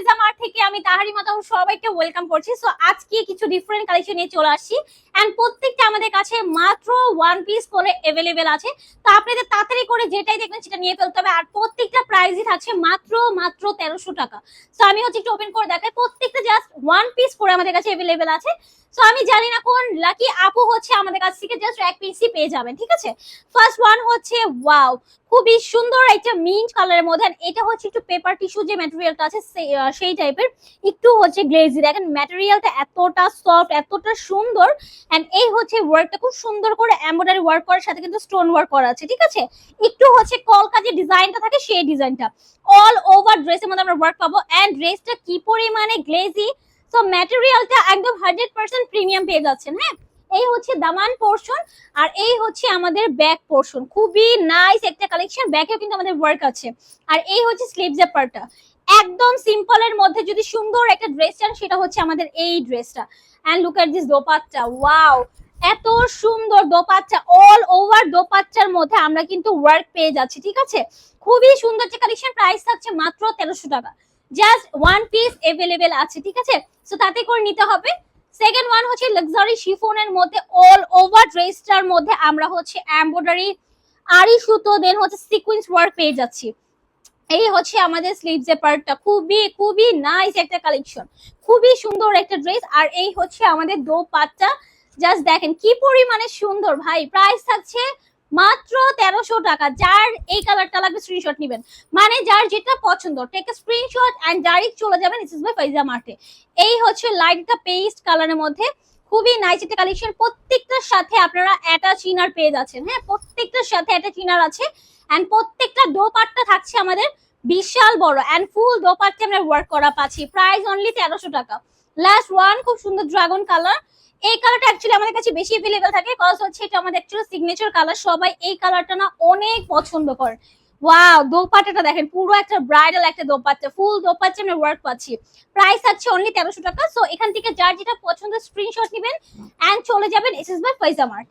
ফাইজা mart থেকে আমি তাহারিমা তাহু সবাইকে ওয়েলকাম করছি। সো আজকে কিছু ডিফারেন্ট কালেকশন নিয়ে চলে আসছি এন্ড প্রত্যেকটা আমাদের কাছে মাত্র ওয়ান পিস করে अवेलेबल আছে। তো আপনাদের তাড়াতাড়ি করে যেটাই দেখবেন সেটা নিয়ে ফেলতে হবে। আর প্রত্যেকটা প্রাইসই থাকছে মাত্র 1300 টাকা। সো আমি হচ্ছে একটু ওপেন করে দেখাই, প্রত্যেকটা জাস্ট ওয়ান পিস করে আমাদের কাছে अवेलेबल আছে। সো আমি জানি না কোন লাকি আপু হচ্ছে আমাদের কাছ থেকে জাস্ট এক পিসই পেয়ে যাবেন, ঠিক আছে। ফার্স্ট ওয়ান হচ্ছে ওয়াও, খুবই সুন্দর একটা মিন্ট কালারের মধ্যে, এটা হচ্ছে একটু পেপার টিস্যু যে ম্যাটেরিয়ালটা আছে সেই টাইপের, একটু হচ্ছে গ্লেজি। দেখেন ম্যাটেরিয়ালটা এতটা সফট, এতটা সুন্দর। এন্ড এই হচ্ছে ওয়ার্কটা খুব সুন্দর করে এমব্রয়ডারি ওয়ার্ক করার সাথে কিন্তু স্টোন ওয়ার্ক করা আছে, ঠিক আছে। একটু হচ্ছে কলকা যে ডিজাইনটা থাকে সেই ডিজাইনটা অল ওভার ড্রেসের মধ্যে আমরা ওয়ার্ক পাবো। এন্ড ড্রেসটা কি পরিমাণে গ্লেজি, সো ম্যাটেরিয়ালটা একদম 100% প্রিমিয়াম পেয়ে যাচ্ছেন। হ্যাঁ, এই হচ্ছে দামান পোর্শন আর এই হচ্ছে আমাদের ব্যাক পোর্শন, খুবই নাইস একটা কালেকশন। ব্যাকেও কিন্তু আমাদের ওয়ার্ক আছে। আর এই হচ্ছে স্লিভস পার্টটা, একদম সিম্পলের মধ্যে যদি সুন্দর একটা ড্রেস চান সেটা হচ্ছে আমাদের এই ড্রেসটা। And look at this dupatta, wow, এত সুন্দর দোপাট্টা। অল ওভার দোপাট্টার মধ্যে আমরা কিন্তু ওয়ার্ক পেয়ে যাচ্ছি, ঠিক আছে। খুবই সুন্দর যে কালেকশন, প্রাইস থাকছে মাত্র 1300 টাকা। জাস্ট ওয়ান পিস अवेलेबल আছে, ঠিক আছে। সো তাতে করে নিতে হবে। সেকেন্ড ওয়ান হচ্ছে লাক্সারি শিফনের মধ্যে অল ওভার ড্রেসটার মধ্যে আমরা হচ্ছে এমব্রয়ডারি আরি সুতো দেন হচ্ছে সিকোয়েন্স ওয়ার্ক পেয়ে যাচ্ছি। এই হচ্ছে আমাদের স্লিভস এর পার্টটা, খুবই খুবই নাইস একটা কালেকশন, খুবই সুন্দর একটা ড্রেস। আর এই হচ্ছে আমাদের দোপাট্টা, জাস্ট দেখেন কি পরিমাণে সুন্দর ভাই। প্রাইস থাকছে মাত্র 1300 টাকা। যার এই কালারটা লাগবে স্ক্রিনশট নেবেন, মানে যার যেটা পছন্দ take a screenshot and direct চলে যাবেন ইসিস বাই ফাইজা মার্টে। এই হচ্ছে লাইটটা পেস্ট কালারের মধ্যে, খুবই নাইস একটা কালেকশন। প্রত্যেকটার সাথে আপনারা অ্যাটাচ ইনার পেয়ে যাচ্ছেন। হ্যাঁ, প্রত্যেকটার সাথে অ্যাটাচ ইনার আছে। এন্ড প্রত্যেকটা দোপাট্টা থাকছে আমাদের বিশাল বড় এন্ড ফুল দোপাট্টা আমরা ওয়ার্ক করা পাচ্ছি। প্রাইস অনলি 1300 টাকা। লাস্ট ওয়ান, খুব সুন্দর ড্রাগন কালার। এই কালারটা অ্যাকচুয়ালি আমাদের কাছে বেশি अवेलेबल থাকে, কজ হচ্ছে এটা আমাদের অ্যাকচুয়ালি সিগনেচার কালার। সবাই এই কালারটা না অনেক পছন্দ করে। ওয়াও, দোপাট্টাটা দেখেন, পুরো একটা ব্রাইডাল একটা দোপাট্টা, ফুল দোপাট্টা আমরা ওয়ার্ক পাচ্ছি। প্রাইস আছে অনলি 1300 টাকা। সো এখান থেকে যার যেটা পছন্দ স্ক্রিনশট নেবেন এন্ড চলে যাবেন এসএস বাই ফাইজা মার্টে।